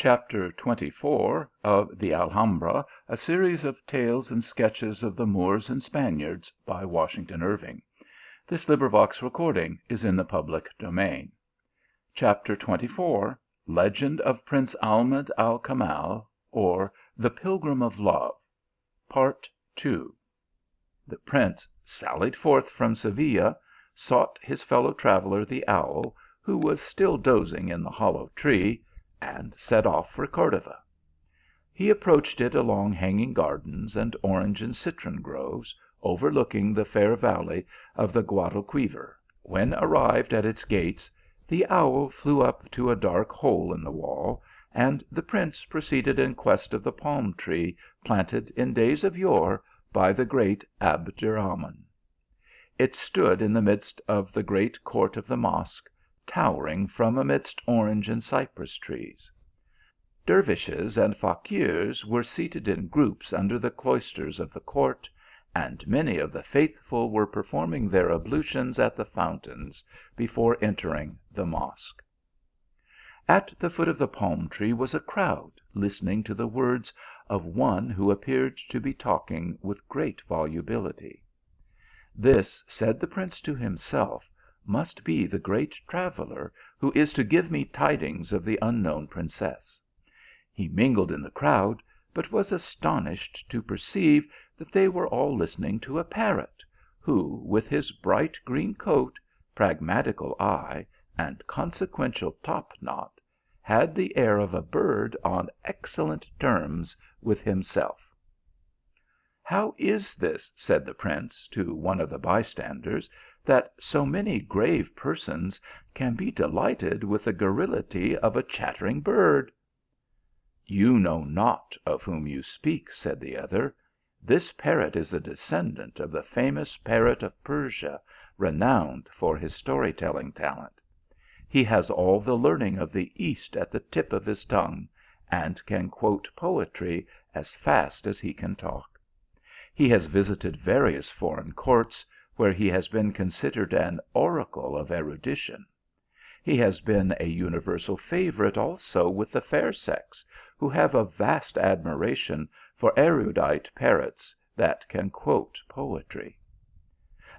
CHAPTER XXIV. Of the Alhambra, a series of tales and sketches of the Moors and Spaniards, by Washington Irving. Recording is in the public domain. CHAPTER XXIV. Legend of Prince Ahmed Al Kamal, or the Pilgrim of Love. II. The prince sallied forth from Seville, sought his fellow traveller the owl, who was still dozing in the hollow tree, and set off for Cordova. He approached it along hanging gardens and orange and citron groves, overlooking the fair valley of the Guadalquivir. When arrived at its gates, the owl flew up to a dark hole in the wall, and the prince proceeded in quest of the palm tree planted in days of yore by the great Abderrahman. It stood in the midst of the great court of the mosque, towering from amidst orange and cypress trees. Dervises and faquirs were seated in groups under the cloisters of the court, and many of the faithful were performing their ablutions at the fountains before entering the mosque. At the foot of the palm tree was a crowd listening to the words of one who appeared to be talking with great volubility. This, said the prince to himself, must be the great traveller who is to give me tidings of the unknown princess. He mingled in the crowd, but was astonished to perceive that they were all listening to a parrot, who, with his bright green coat, pragmatical eye, and consequential top knot, had the air of a bird on excellent terms with himself. "How is this," said the prince to one of the bystanders, "that so many grave persons can be delighted with the garrulity of a chattering bird?" "You know not of whom you speak," said the other. "This parrot is a descendant of the famous parrot of Persia, renowned for his story telling talent. He has all the learning of the East at the tip of his tongue, and can quote poetry as fast as he can talk. He has visited various foreign courts, where he has been considered an oracle of erudition. He has been a universal favourite also with the fair sex, who have a vast admiration for erudite parrots that can quote poetry."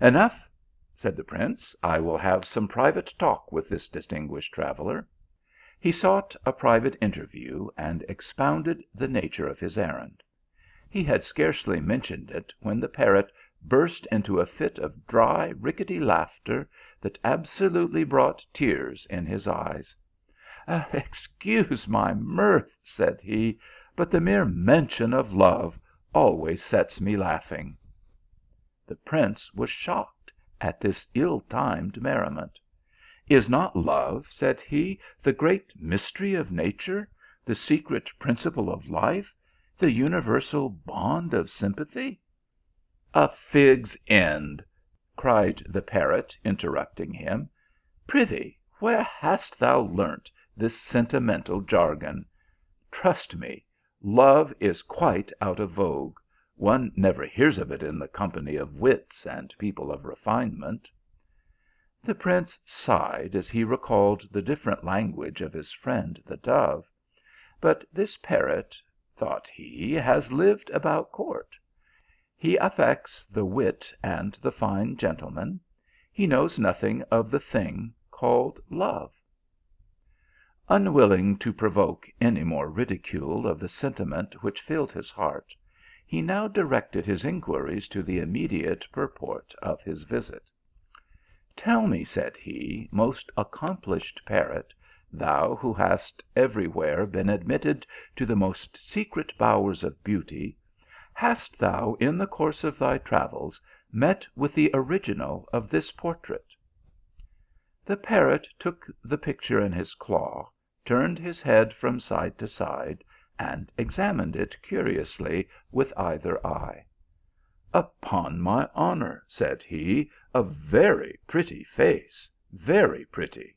"Enough," said the prince, "I will have some private talk with this distinguished traveller." He sought a private interview, and expounded the nature of his errand. He had scarcely mentioned it, when the parrot burst into a fit of dry, rickety laughter that absolutely brought tears in his eyes. "Excuse my mirth," said he, "but the mere mention of love always sets me laughing." The prince was shocked at this ill timed merriment. "Is not love," said he, "the great mystery of nature, the secret principle of life, the universal bond of sympathy?" "A fig's end!" cried the parrot, interrupting him. "Prithee, where hast thou learnt this sentimental jargon? Trust me, love is quite out of vogue. One never hears of it in the company of wits and people of refinement." The prince sighed as he recalled the different language of his friend the dove. "But this parrot," thought he, "has lived about court. He affects the wit and the fine gentleman. He knows nothing of the thing called love." Unwilling to provoke any more ridicule of the sentiment which filled his heart, he now directed his inquiries to the immediate purport of his visit. "Tell me," said he, "most accomplished parrot, thou who hast every where been admitted to the most secret bowers of beauty, hast thou in the course of thy travels met with the original of this portrait?" The parrot took the picture in his claw, turned his head from side to side, and examined it curiously with either eye. "Upon my honour," said he, "a very pretty face, very pretty.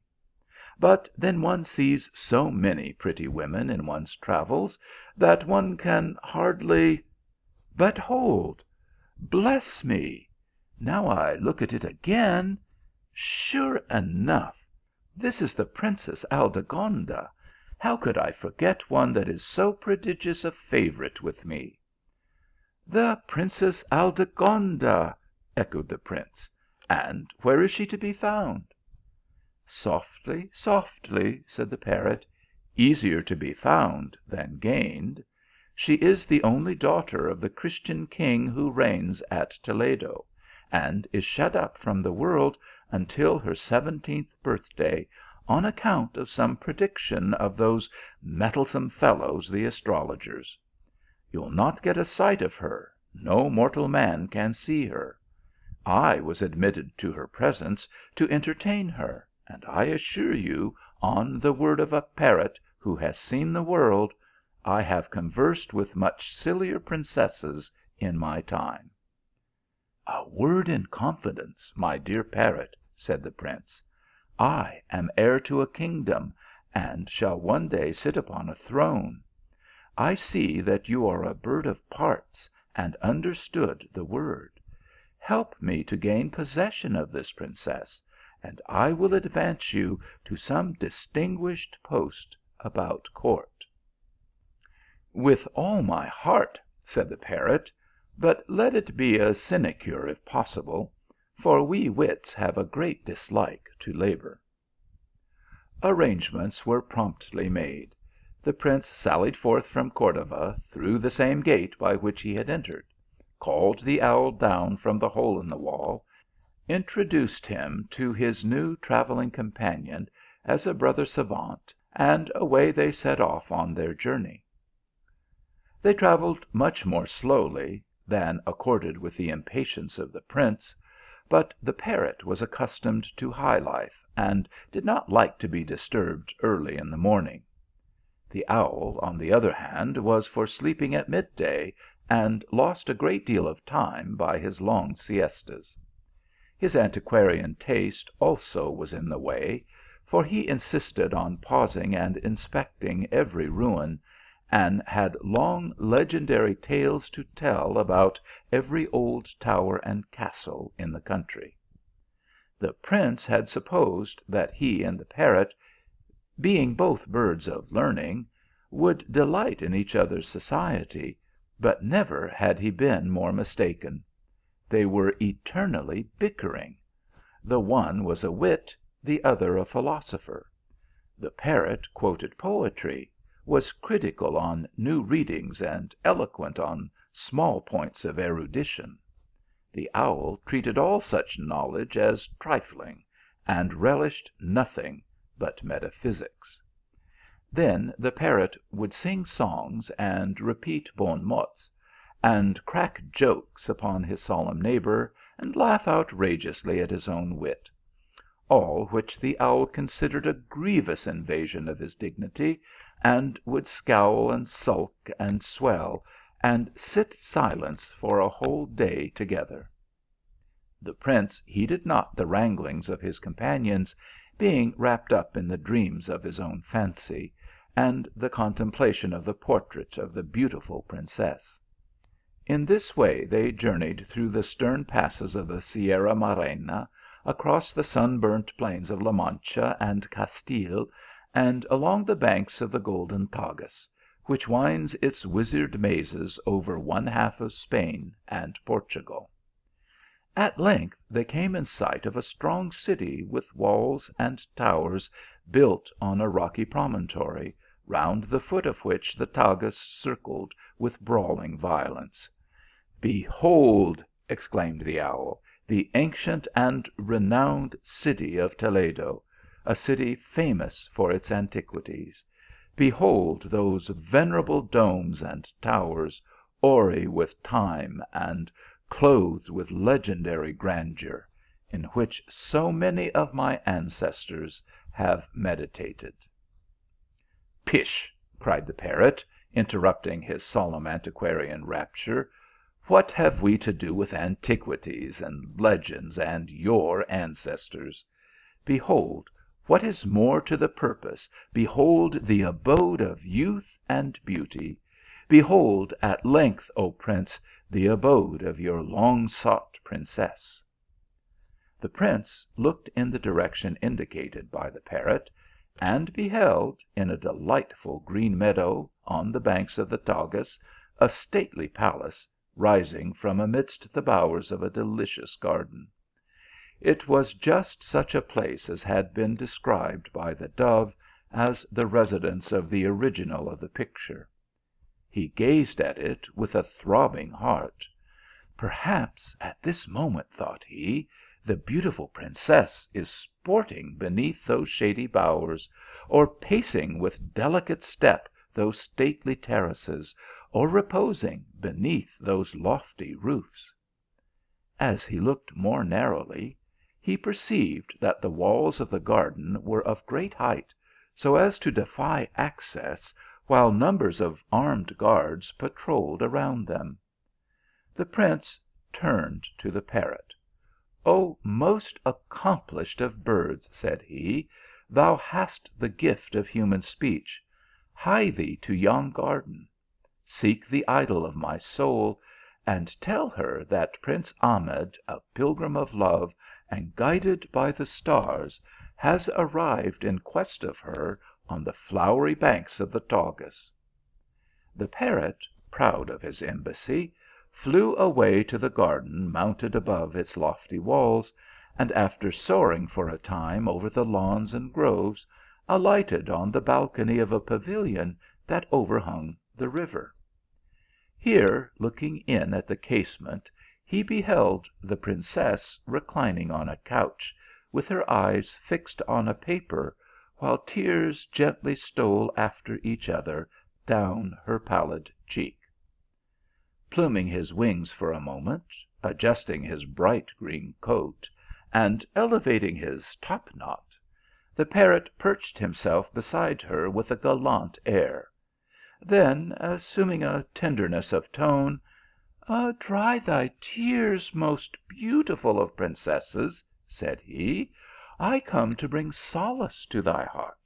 But then one sees so many pretty women in one's travels, that one can hardly but hold! Bless me! Now I look at it again, sure enough, this is the Princess Aldegonda, how could I forget one that is so prodigious a favourite with me?" "The Princess Aldegonda," echoed the prince. " And where is she to be found?" "Softly, softly," said the parrot, "easier to be found than gained. She is the only daughter of the Christian king who reigns at Toledo, and is shut up from the world until her 17th birthday, on account of some prediction of those meddlesome fellows the astrologers. You'll not get a sight of her, no mortal man can see her. I was admitted to her presence to entertain her, and I assure you, on the word of a parrot who has seen the world, I have conversed with much sillier princesses in my time." "A word in confidence, my dear parrot," said the prince. "I am heir to a kingdom, and shall one day sit upon a throne. I see that you are a bird of parts, and understood the word. Help me to gain possession of this princess, and I will advance you to some distinguished post about court." "With all my heart," said the parrot, "but let it be a sinecure if possible, for we wits have a great dislike to labour." Arrangements were promptly made. The prince sallied forth from Cordova through the same gate by which he had entered, called the owl down from the hole in the wall, introduced him to his new travelling companion as a brother savant, and away they set off on their journey. They travelled much more slowly than accorded with the impatience of the prince, but the parrot was accustomed to high life, and did not like to be disturbed early in the morning. The owl, on the other hand, was for sleeping at mid day, and lost a great deal of time by his long siestas. His antiquarian taste also was in the way, for he insisted on pausing and inspecting every ruin, and had long legendary tales to tell about every old tower and castle in the country. The prince had supposed that he and the parrot, being both birds of learning, would delight in each other s society, but never had he been more mistaken. They were eternally bickering. The one was a wit, the other a philosopher. The parrot quoted poetry, was critical on new readings, and eloquent on small points of erudition. The owl treated all such knowledge as trifling, and relished nothing but metaphysics. Then the parrot would sing songs, and repeat bon mots, and crack jokes upon his solemn neighbour, and laugh outrageously at his own wit; all which the owl considered a grievous invasion of his dignity, and would scowl, and sulk, and swell, and sit silent for a whole day together. The prince heeded not the wranglings of his companions, being wrapped up in the dreams of his own fancy, and the contemplation of the portrait of the beautiful princess. In this way they journeyed through the stern passes of the Sierra Morena, across the sunburnt plains of La Mancha and Castile, and along the banks of the golden Tagus, which winds its wizard mazes over one half of Spain and Portugal. At length they came in sight of a strong city with walls and towers built on a rocky promontory, round the foot of which the Tagus circled with brawling violence. " Behold," exclaimed the owl, " the ancient and renowned city of Toledo, a city famous for its antiquities. Behold those venerable domes and towers, hoary with time and clothed with legendary grandeur, in which so many of my ancestors have meditated." " Pish !" cried the parrot, interrupting his solemn antiquarian rapture, " what have we to do with antiquities, and legends, and your ancestors? Behold, what is more to the purpose, behold the abode of youth and beauty. Behold at length, O prince, the abode of your long sought princess." The prince looked in the direction indicated by the parrot, and beheld, in a delightful green meadow on the banks of the Tagus, a stately palace rising from amidst the bowers of a delicious garden. It was just such a place as had been described by the dove as the residence of the original of the picture. He gazed at it with a throbbing heart. Perhaps at this moment, thought he, the beautiful princess is sporting beneath those shady bowers, or pacing with delicate step those stately terraces, or reposing beneath those lofty roofs. As he looked more narrowly, he perceived that the walls of the garden were of great height, so as to defy access, while numbers of armed guards patrolled around them. The prince turned to the parrot. " O most accomplished of birds," said he, " thou hast the gift of human speech. Hie thee to yon garden. Seek the idol of my soul, and tell her that Prince Ahmed, a pilgrim of love, and guided by the stars, has arrived in quest of her on the flowery banks of the Tagus." The parrot, proud of his embassy, flew away to the garden mounted above its lofty walls, and after soaring for a time over the lawns and groves, alighted on the balcony of a pavilion that overhung the river. Here, looking in at the casement, he beheld the princess reclining on a couch, with her eyes fixed on a paper, while tears gently stole after each other down her pallid cheek. Pluming his wings for a moment, adjusting his bright green coat, and elevating his top knot, the parrot perched himself beside her with a gallant air. Then, assuming a tenderness of tone, " Dry thy tears, most beautiful of princesses," said he, " I come to bring solace to thy heart."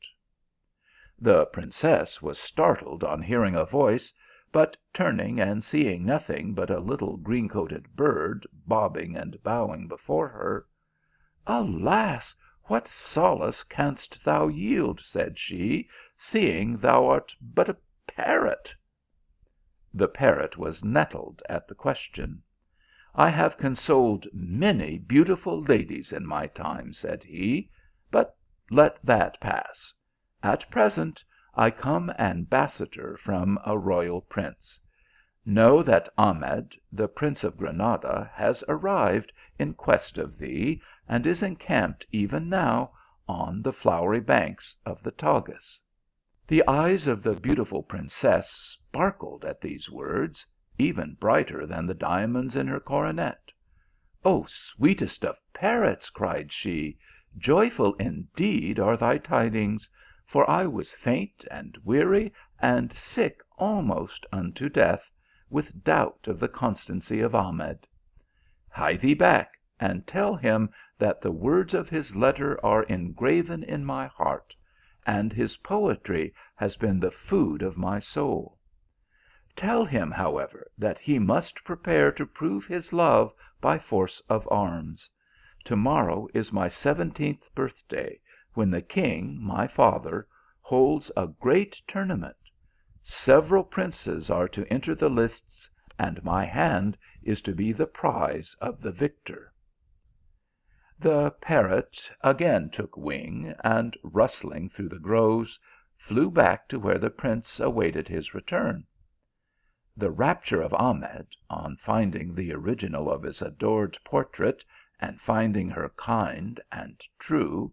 The princess was startled on hearing a voice, but turning and seeing nothing but a little green coated bird bobbing and bowing before her, " Alas, what solace canst thou yield," said she, " seeing thou art but a parrot?" The parrot was nettled at the question. " I have consoled many beautiful ladies in my time," said he, " but let that pass. At present I come ambassador from a royal prince. Know that Ahmed, the prince of Granada, has arrived in quest of thee, and is encamped even now on the flowery banks of the Tagus." The eyes of the beautiful princess sparkled at these words, even brighter than the diamonds in her coronet. " O sweetest of parrots," cried she, " joyful indeed are thy tidings, for I was faint and weary, and sick almost unto death, with doubt of the constancy of Ahmed. Hie thee back, and tell him that the words of his letter are engraven in my heart, and his poetry has been the food of my soul. Tell him, however, that he must prepare to prove his love by force of arms. To morrow is my 17th birthday, when the king, my father, holds a great tournament. Several princes are to enter the lists, and my hand is to be the prize of the victor." The parrot again took wing, and rustling through the groves, flew back to where the prince awaited his return. The rapture of Ahmed, on finding the original of his adored portrait, and finding her kind and true,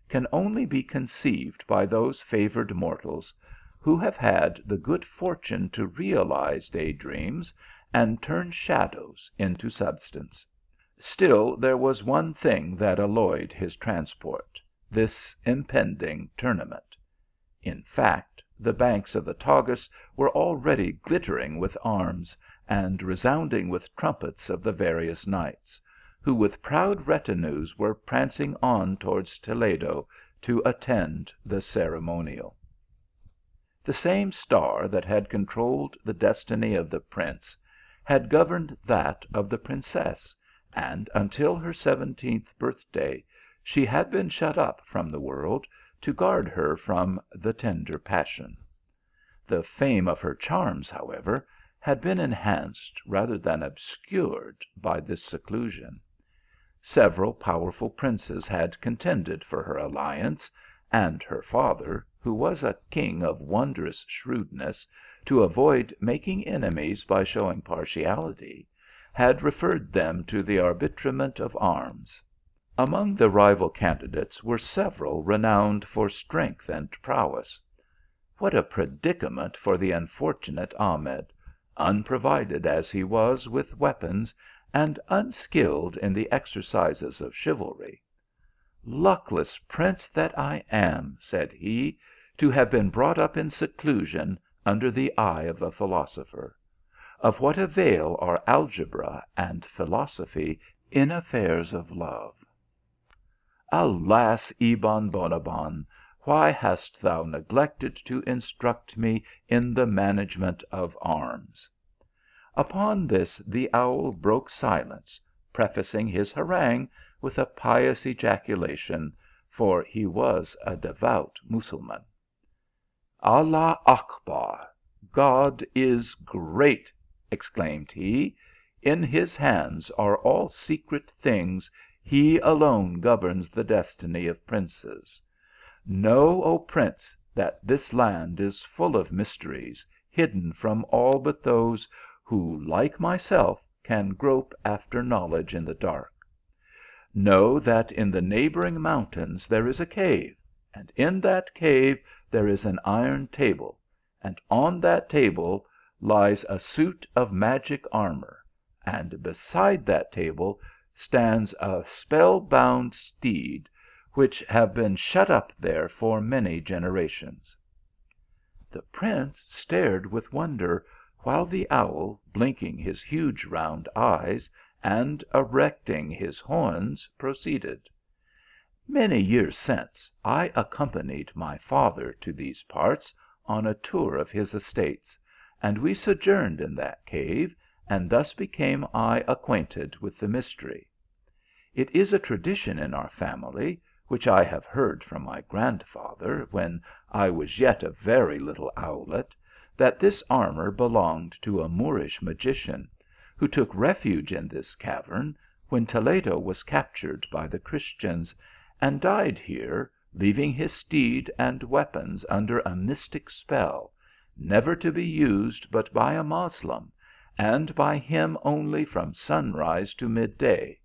can only be conceived by those favoured mortals who have had the good fortune to realize day dreams, and turn shadows into substance. Still there was one thing that alloyed his transport, this impending tournament. In fact, the banks of the Tagus were already glittering with arms, and resounding with trumpets of the various knights, who with proud retinues were prancing on towards Toledo to attend the ceremonial. The same star that had controlled the destiny of the prince had governed that of the princess, and until her 17th birthday she had been shut up from the world, to guard her from the tender passion. The fame of her charms, however, had been enhanced rather than obscured by this seclusion. Several powerful princes had contended for her alliance, and her father, who was a king of wondrous shrewdness, to avoid making enemies by showing partiality, had referred them to the arbitrament of arms. Among the rival candidates were several renowned for strength and prowess. What a predicament for the unfortunate Ahmed, unprovided as he was with weapons, and unskilled in the exercises of chivalry. " Luckless prince that I am," said he, " to have been brought up in seclusion, under the eye of a philosopher. Of what avail are algebra and philosophy in affairs of love? Alas, Ebon Bonabbon, why hast thou neglected to instruct me in the management of arms?" Upon this the owl broke silence, prefacing his harangue with a pious ejaculation, for he was a devout Mussulman. " Allah Achbar ! God is great !" exclaimed he. " In his hands are all secret things, he alone governs the destiny of princes. Know, O prince, that this land is full of mysteries, hidden from all but those who, like myself, can grope after knowledge in the dark. Know that in the neighbouring mountains there is a cave, and in that cave there is an iron table, and on that table lies a suit of magic armour, and beside that table stands a spell bound steed, which have been shut up there for many generations." The prince stared with wonder, while the owl, blinking his huge round eyes, and erecting his horns, proceeded. " Many years since I accompanied my father to these parts on a tour of his estates, and we sojourned in that cave, and thus became I acquainted with the mystery. It is a tradition in our family, which I have heard from my grandfather when I was yet a very little owlet, that this armour belonged to a Moorish magician, who took refuge in this cavern when Toledo was captured by the Christians, and died here, leaving his steed and weapons under a mystic spell, never to be used but by a Moslem, and by him only from sunrise to mid day.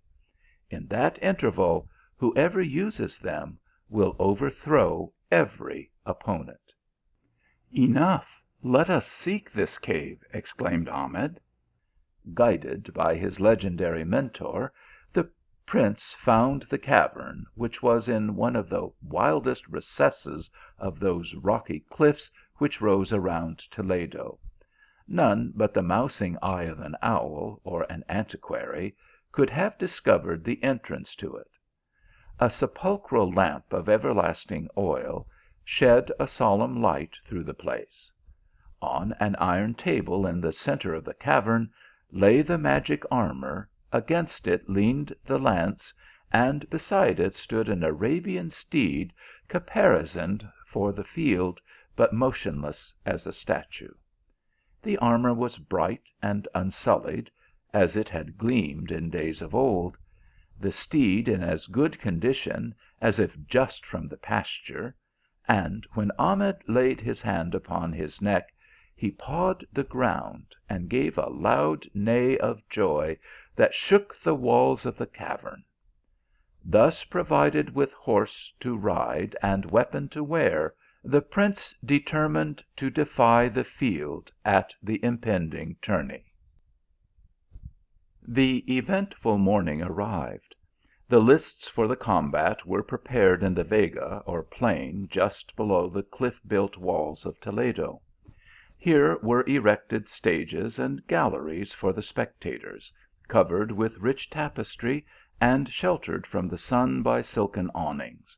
In that interval, whoever uses them will overthrow every opponent." " Enough, let us seek this cave," exclaimed Ahmed. Guided by his legendary Mentor, the prince found the cavern, which was in one of the wildest recesses of those rocky cliffs which rose around Toledo. None but the mousing eye of an owl, or an antiquary, could have discovered the entrance to it. A sepulchral lamp of everlasting oil shed a solemn light through the place. On an iron table in the centre of the cavern lay the magic armour, against it leaned the lance, and beside it stood an Arabian steed caparisoned for the field, but motionless as a statue. The armour was bright and unsullied, as it had gleamed in days of old ; the steed in as good condition as if just from the pasture, and when Ahmed laid his hand upon his neck, he pawed the ground, and gave a loud neigh of joy that shook the walls of the cavern. Thus provided with horse to ride and weapon to wear, the prince determined to defy the field at the impending tourney. The eventful morning arrived. The lists for the combat were prepared in the Vega, or plain just below the cliff built walls of Toledo. Here were erected stages and galleries for the spectators, covered with rich tapestry, and sheltered from the sun by silken awnings.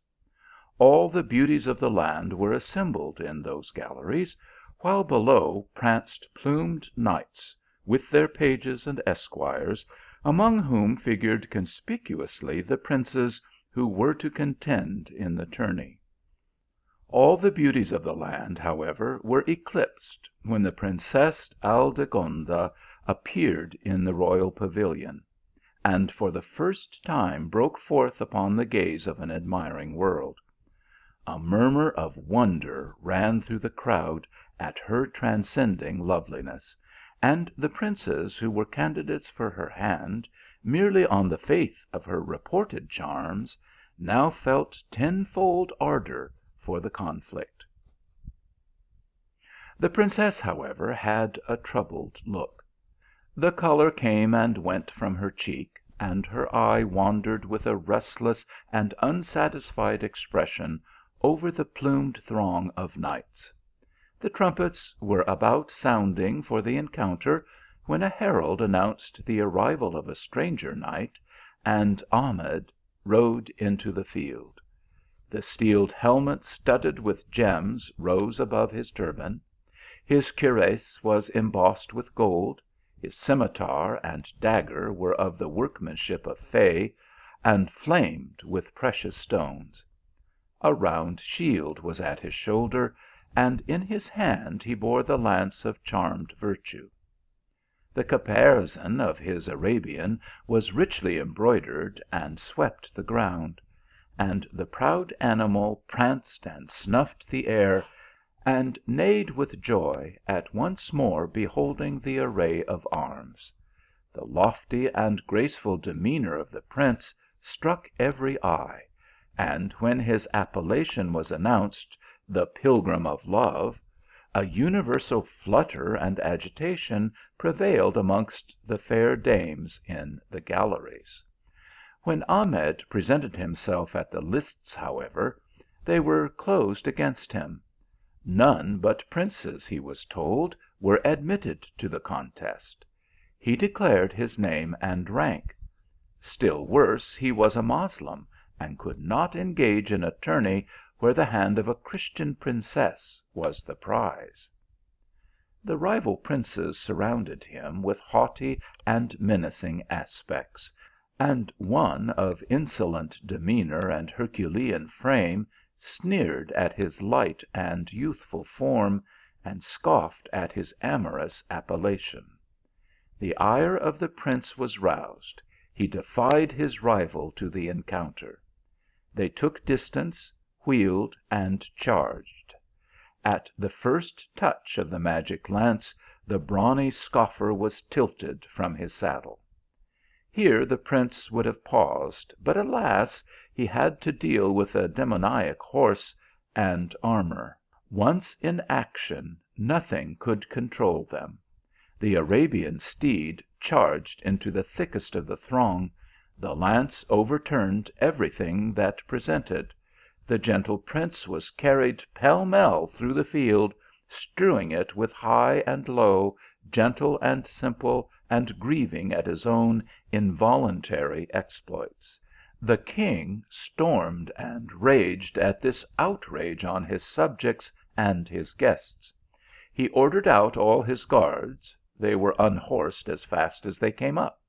All the beauties of the land were assembled in those galleries, while below pranced plumed knights, with their pages and esquires, among whom figured conspicuously the princes who were to contend in the tourney. All the beauties of the land, however, were eclipsed when the Princess Aldegonda appeared in the royal pavilion, and for the first time broke forth upon the gaze of an admiring world. A murmur of wonder ran through the crowd at her transcending loveliness, and the princes who were candidates for her hand, merely on the faith of her reported charms, now felt tenfold ardour for the conflict. The princess, however, had a troubled look. The colour came and went from her cheek, and her eye wandered with a restless and unsatisfied expression over the plumed throng of knights. The trumpets were about sounding for the encounter, when a herald announced the arrival of a stranger knight, and Ahmed rode into the field. The steeled helmet studded with gems rose above his turban, his cuirass was embossed with gold, his scimitar and dagger were of the workmanship of Fay, and flamed with precious stones. A round shield was at his shoulder, and in his hand he bore the lance of charmed virtue. The caparison of his Arabian was richly embroidered, and swept the ground, and the proud animal pranced and snuffed the air, and neighed with joy at once more beholding the array of arms. The lofty and graceful demeanour of the prince struck every eye, and when his appellation was announced, the Pilgrim of Love, a universal flutter and agitation prevailed amongst the fair dames in the galleries. When Ahmed presented himself at the lists, however, they were closed against him. None but princes, he was told, were admitted to the contest. He declared his name and rank. Still worse, he was a Moslem, and could not engage in a tourney where the hand of a Christian princess was the prize. The rival princes surrounded him with haughty and menacing aspects, and one of insolent demeanour and herculean frame sneered at his light and youthful form, and scoffed at his amorous appellation. The ire of the prince was roused, he defied his rival to the encounter. They took distance, wheeled, and charged. At the first touch of the magic lance, the brawny scoffer was tilted from his saddle. Here the prince would have paused, but alas, he had to deal with a demoniac horse and armour. Once in action, nothing could control them. The Arabian steed charged into the thickest of the throng, the lance overturned everything that presented, the gentle prince was carried pell mell through the field, strewing it with high and low, gentle and simple, and grieving at his own involuntary exploits. The king stormed and raged at this outrage on his subjects and his guests. He ordered out all his guards, they were unhorsed as fast as they came up.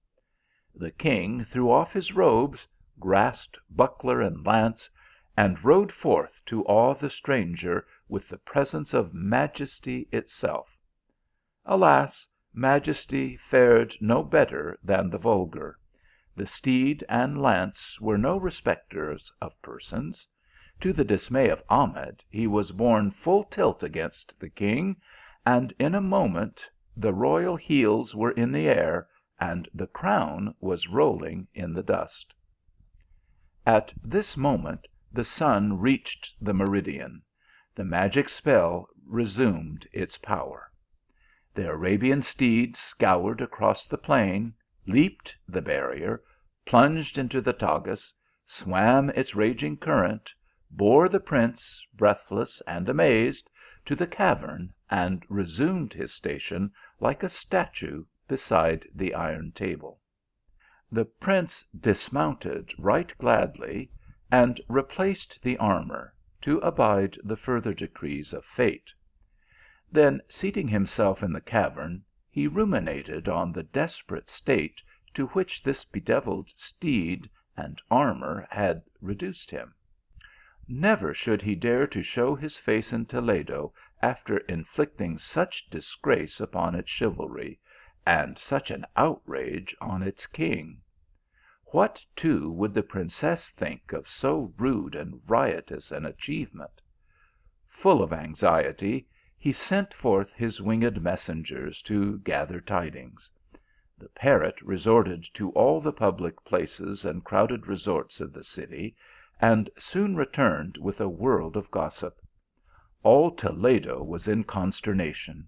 The king threw off his robes, grasped buckler and lance, and rode forth to awe the stranger with the presence of majesty itself. Alas, majesty fared no better than the vulgar. The steed and lance were no respecters of persons. To the dismay of Ahmed, he was borne full tilt against the king, and in a moment the royal heels were in the air, and the crown was rolling in the dust. At this moment the sun reached the meridian. The magic spell resumed its power. The Arabian steed scoured across the plain, leaped the barrier, plunged into the Tagus, swam its raging current, bore the prince, breathless and amazed, to the cavern, and resumed his station like a statue beside the iron table. The prince dismounted right gladly, and replaced the armour, to abide the further decrees of fate. Then seating himself in the cavern, he ruminated on the desperate state to which this bedevilled steed and armour had reduced him. Never should he dare to show his face in Toledo after inflicting such disgrace upon its chivalry, and such an outrage on its king. What, too, would the princess think of so rude and riotous an achievement? Full of anxiety, he sent forth his winged messengers to gather tidings. The parrot resorted to all the public places and crowded resorts of the city, and soon returned with a world of gossip. All Toledo was in consternation.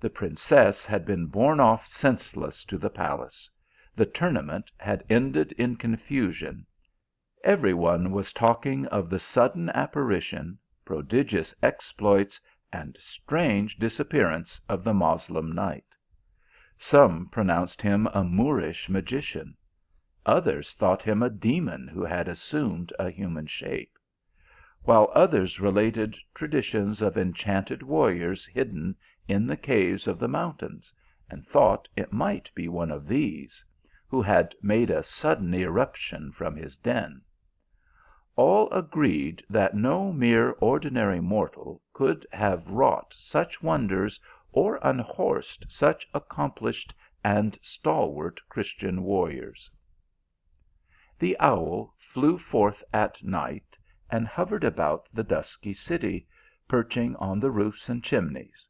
The princess had been borne off senseless to the palace. The tournament had ended in confusion. Every one was talking of the sudden apparition, prodigious exploits, and strange disappearance of the Moslem knight. Some pronounced him a Moorish magician. Others thought him a demon who had assumed a human shape ; while others related traditions of enchanted warriors hidden in the caves of the mountains, and thought it might be one of these, who had made a sudden irruption from his den. All agreed that no mere ordinary mortal could have wrought such wonders or unhorsed such accomplished and stalwart Christian warriors. The owl flew forth at night, and hovered about the dusky city, perching on the roofs and chimneys.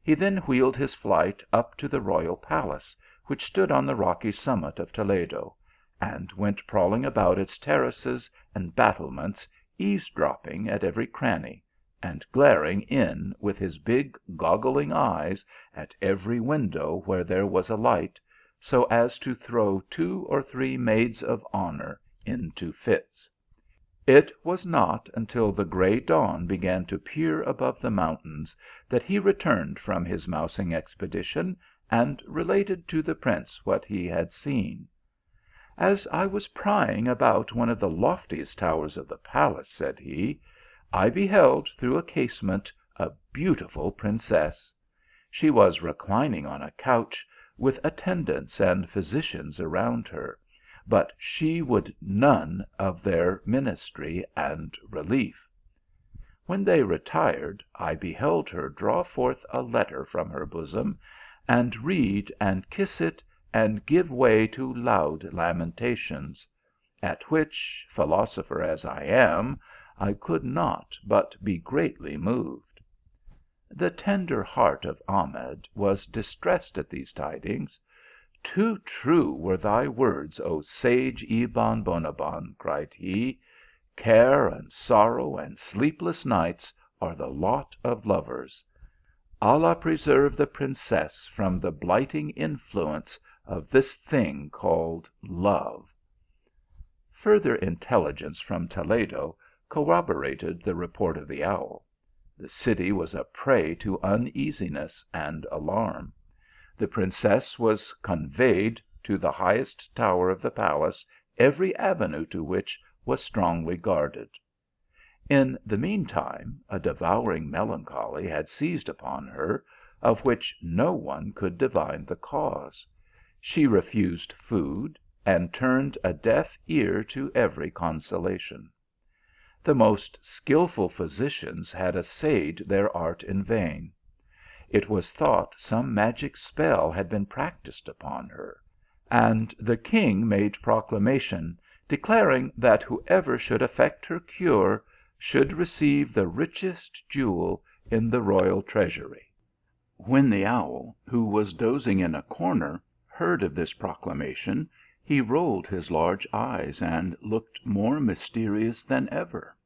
He then wheeled his flight up to the royal palace, which stood on the rocky summit of Toledo, and went prowling about its terraces and battlements, eavesdropping at every cranny, and glaring in with his big goggling eyes at every window where there was a light, so as to throw 2 or 3 maids of honour into fits. It was not until the gray dawn began to peer above the mountains that he returned from his mousing expedition, and related to the prince what he had seen. " As I was prying about one of the loftiest towers of the palace," said he, " I beheld through a casement a beautiful princess. She was reclining on a couch, with attendants and physicians around her, but she would none of their ministry and relief. When they retired, I beheld her draw forth a letter from her bosom, and read and kiss it, and give way to loud lamentations ; at which, philosopher as I am, I could not but be greatly moved." The tender heart of Ahmed was distressed at these tidings. " Too true were thy words, O sage Ebon Bonabbon," cried he. " Care and sorrow and sleepless nights are the lot of lovers. Allah preserve the princess from the blighting influence of this thing called love." Further intelligence from Toledo corroborated the report of the owl. The city was a prey to uneasiness and alarm. The princess was conveyed to the highest tower of the palace, every avenue to which was strongly guarded. In the mean time a devouring melancholy had seized upon her, of which no one could divine the cause. She refused food, and turned a deaf ear to every consolation. The most skilful physicians had essayed their art in vain. It was thought some magic spell had been practised upon her, and the king made proclamation, declaring that whoever should effect her cure should receive the richest jewel in the royal treasury. When the owl, who was dozing in a corner, heard of this proclamation, he rolled his large eyes, and looked more mysterious than ever.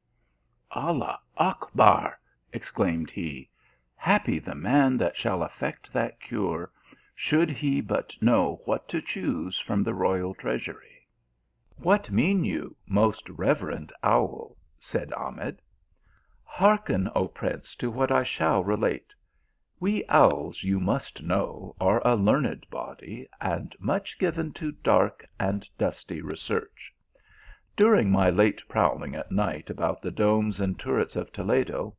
" Allah Achbar !" exclaimed he. " Happy the man that shall effect that cure, should he but know what to choose from the royal treasury." " What mean you, most reverend owl ?" said Ahmed. " Hearken, O prince, to what I shall relate. We owls, you must know, are a learned body, and much given to dark and dusty research. During my late prowling at night about the domes and turrets of Toledo,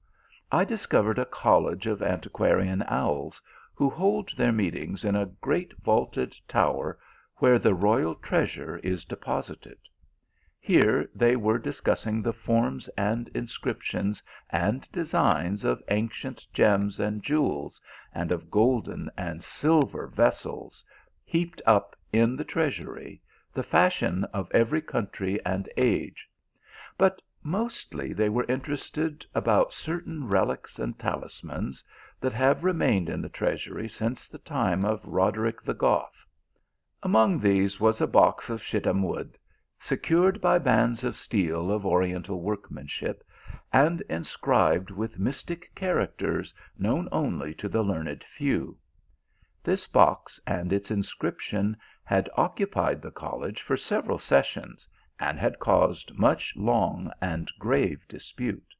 I discovered a college of antiquarian owls, who hold their meetings in a great vaulted tower where the royal treasure is deposited. Here they were discussing the forms and inscriptions and designs of ancient gems and jewels, and of golden and silver vessels, heaped up in the treasury, the fashion of every country and age ; but mostly they were interested about certain reliques and talismans that have remained in the treasury since the time of Roderick the Goth. Among these was a box of shittim wood, secured by bands of steel of oriental workmanship, and inscribed with mystic characters known only to the learned few. This box and its inscription had occupied the college for several sessions, and had caused much long and grave dispute.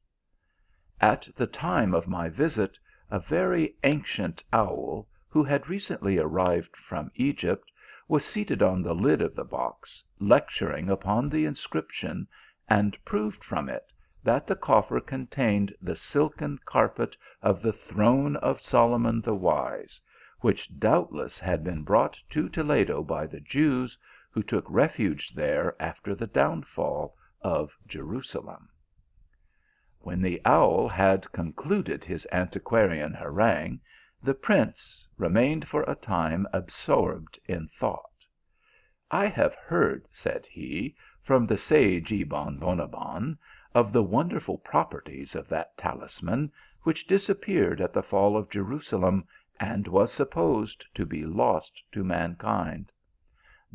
At the time of my visit, a very ancient owl, who had recently arrived from Egypt, was seated on the lid of the box, lecturing upon the inscription, and proved from it that the coffer contained the silken carpet of the throne of Solomon the Wise, which doubtless had been brought to Toledo by the Jews, who took refuge there after the downfall of Jerusalem. When the owl had concluded his antiquarian harangue, the prince remained for a time absorbed in thought. " I have heard," said he, " from the sage Ebon Bonabbon, of the wonderful properties of that talisman, which disappeared at the fall of Jerusalem, and was supposed to be lost to mankind.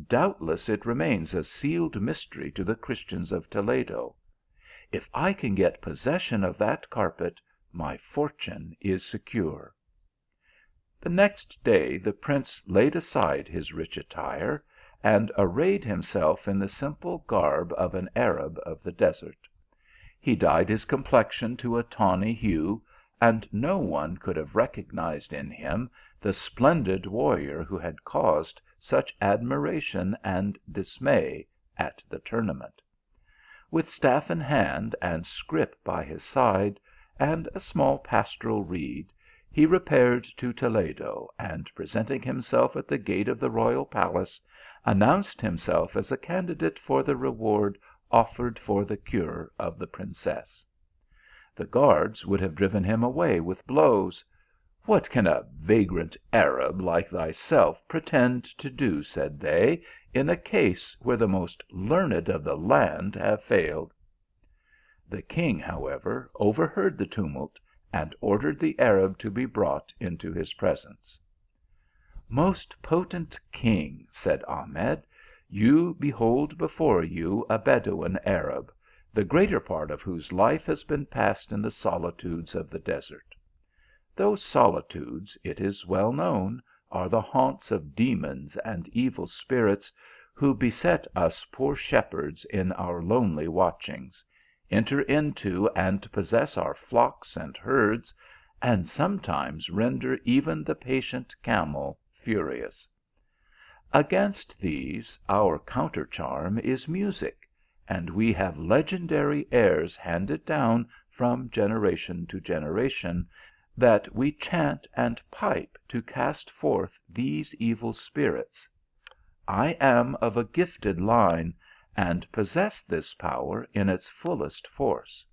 Doubtless it remains a sealed mystery to the Christians of Toledo. If I can get possession of that carpet, my fortune is secure." The next day the prince laid aside his rich attire, and arrayed himself in the simple garb of an Arab of the desert. He dyed his complexion to a tawny hue, and no one could have recognized in him the splendid warrior who had caused such admiration and dismay at the tournament. With staff in hand and scrip by his side, and a small pastoral reed, he repaired to Toledo, and presenting himself at the gate of the royal palace, announced himself as a candidate for the reward offered for the cure of the princess. The guards would have driven him away with blows. " What can a vagrant Arab like thyself pretend to do," said they, " in a case where the most learned of the land have failed?" The king, however, overheard the tumult, and ordered the Arab to be brought into his presence. " Most potent king," said Ahmed, " you behold before you a Bedouin Arab, the greater part of whose life has been passed in the solitudes of the desert. Those solitudes, it is well known, are the haunts of demons and evil spirits, who beset us poor shepherds in our lonely watchings, enter into and possess our flocks and herds, and sometimes render even the patient camel furious. Against these our countercharm is music, and we have legendary airs handed down from generation to generation, that we chant and pipe to cast forth these evil spirits. I am of a gifted line, and possess this power in its fullest force.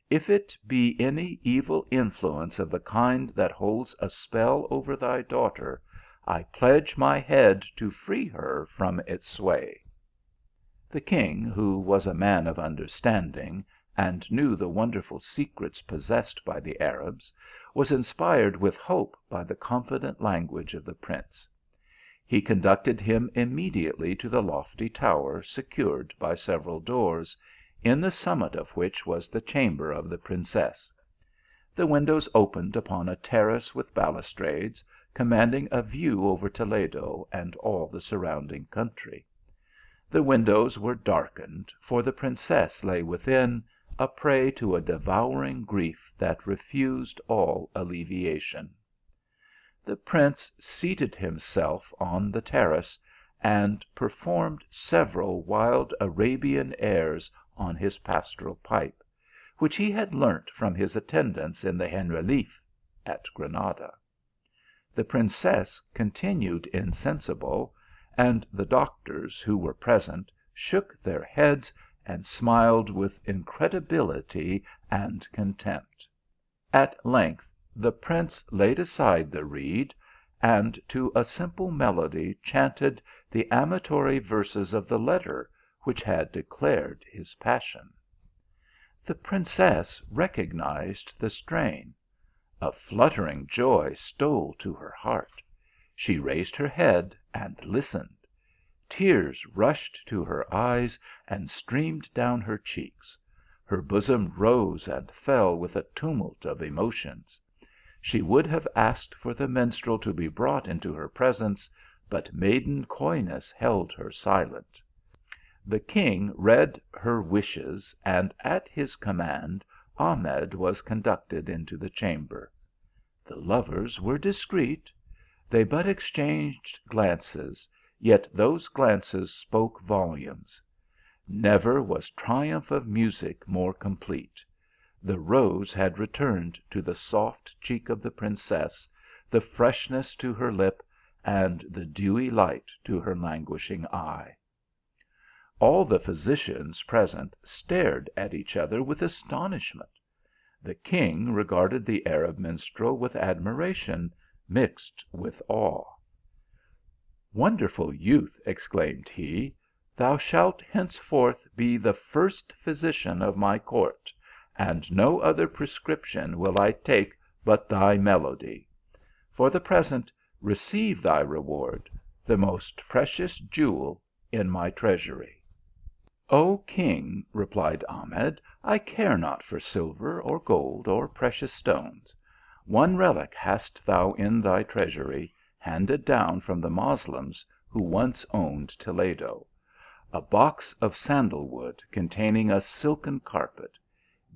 If it be any evil influence of the kind that holds a spell over thy daughter, I pledge my head to free her from its sway." The king, who was a man of understanding, and knew the wonderful secrets possessed by the Arabs, was inspired with hope by the confident language of the prince. He conducted him immediately to the lofty tower secured by several doors, in the summit of which was the chamber of the princess. The windows opened upon a terrace with balustrades, commanding a view over Toledo and all the surrounding country. The windows were darkened, for the princess lay within, a prey to a devouring grief that refused all alleviation. The prince seated himself on the terrace, and performed several wild Arabian airs on his pastoral pipe, which he had learnt from his attendants in the Generaliffe at Granada. The princess continued insensible, and the doctors who were present shook their heads and smiled with incredibility and contempt. At length the prince laid aside the reed, and to a simple melody chanted the amatory verses of the letter which had declared his passion. The princess recognized the strain. A fluttering joy stole to her heart. She raised her head and listened. Tears rushed to her eyes and streamed down her cheeks. Her bosom rose and fell with a tumult of emotions. She would have asked for the minstrel to be brought into her presence, but maiden coyness held her silent. The king read her wishes, and at his command Ahmed was conducted into the chamber. The lovers were discreet. They but exchanged glances, yet those glances spoke volumes. Never was triumph of music more complete. The rose had returned to the soft cheek of the princess, the freshness to her lip, and the dewy light to her languishing eye. All the physicians present stared at each other with astonishment. The king regarded the Arab minstrel with admiration, mixed with awe. " Wonderful youth," exclaimed he, " thou shalt henceforth be the first physician of my court, and no other prescription will I take but thy melody. For the present, receive thy reward, the most precious jewel in my treasury." " O king," replied Ahmed, " I care not for silver, or gold, or precious stones. One relic hast thou in thy treasury, handed down from the Moslems who once owned Toledo, a box of sandal wood containing a silken carpet.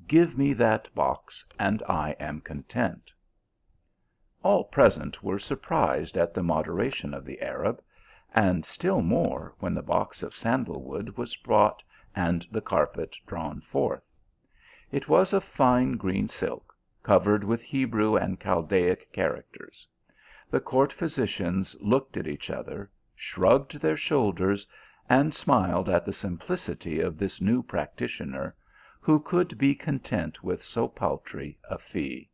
Give me that box, and I am content." All present were surprised at the moderation of the Arab, and still more when the box of sandal wood was brought and the carpet drawn forth. It was of fine green silk, covered with Hebrew and Chaldaic characters. The court physicians looked at each other, shrugged their shoulders, and smiled at the simplicity of this new practitioner, who could be content with so paltry a fee.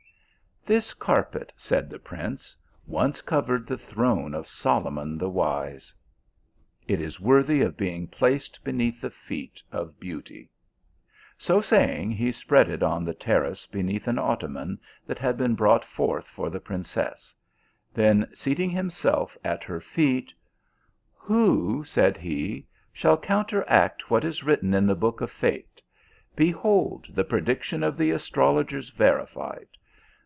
" This carpet," said the prince, " once covered the throne of Solomon the Wise. It is worthy of being placed beneath the feet of beauty." So saying, he spread it on the terrace beneath an ottoman that had been brought forth for the princess. Then seating himself at her feet, " Who," said he, " shall counteract what is written in the book of fate? Behold the prediction of the astrologers verified.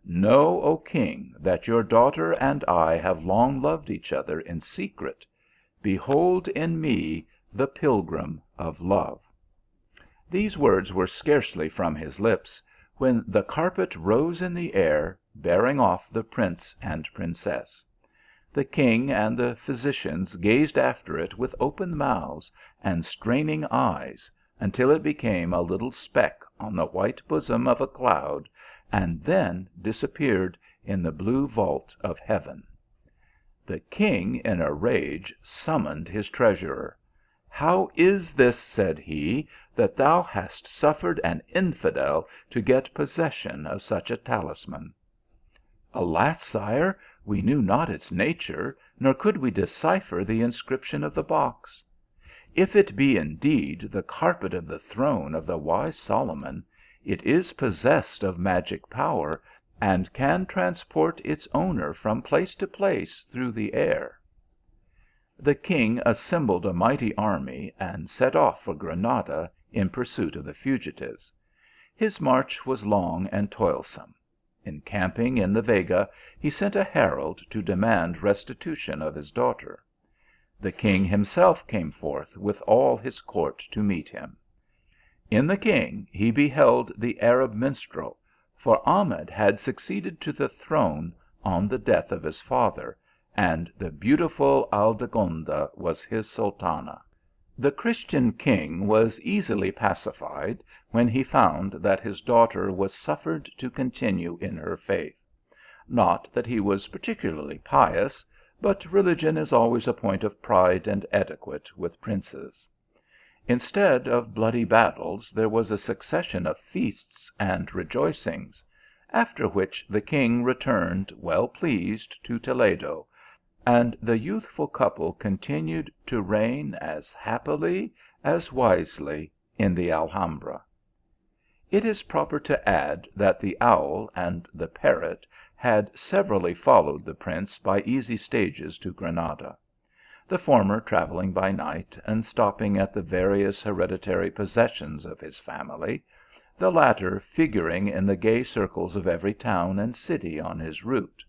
Know, O king, that your daughter and I have long loved each other in secret. Behold in me the pilgrim of love." These words were scarcely from his lips, when the carpet rose in the air, bearing off the prince and princess. The king and the physicians gazed after it with open mouths and straining eyes, until it became a little speck on the white bosom of a cloud, and then disappeared in the blue vault of heaven. The king in a rage summoned his treasurer. " How is this," said he, " that thou hast suffered an infidel to get possession of such a talisman?" " Alas, sire, we knew not its nature, nor could we decipher the inscription of the box. If it be indeed the carpet of the throne of the wise Solomon, it is possessed of magic power, and can transport its owner from place to place through the air." The king assembled a mighty army, and set off for Granada in pursuit of the fugitives. His march was long and toilsome. Encamping in the Vega, he sent a herald to demand restitution of his daughter. The king himself came forth with all his court to meet him. In the king he beheld the Arab minstrel, for Ahmed had succeeded to the throne on the death of his father, and the beautiful Aldegonda was his sultana. The Christian king was easily pacified when he found that his daughter was suffered to continue in her faith. Not that he was particularly pious, but religion is always a point of pride and etiquette with princes. Instead of bloody battles, there was a succession of feasts and rejoicings ; after which the king returned well pleased to Toledo, and the youthful couple continued to reign as happily as wisely in the Alhambra. It is proper to add that the owl and the parrot had severally followed the prince by easy stages to Granada ; the former travelling by night, and stopping at the various hereditary possessions of his family, the latter figuring in the gay circles of every town and city on his route.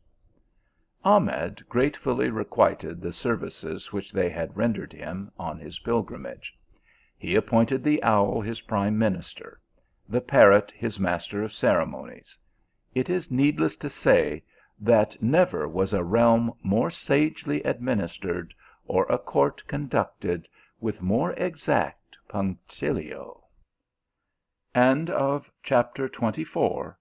Ahmed gratefully requited the services which they had rendered him on his pilgrimage. He appointed the owl his prime minister, the parrot his master of ceremonies. It is needless to say that never was a realm more sagely administered, or a court conducted with more exact punctilio. CHAPTER XXV.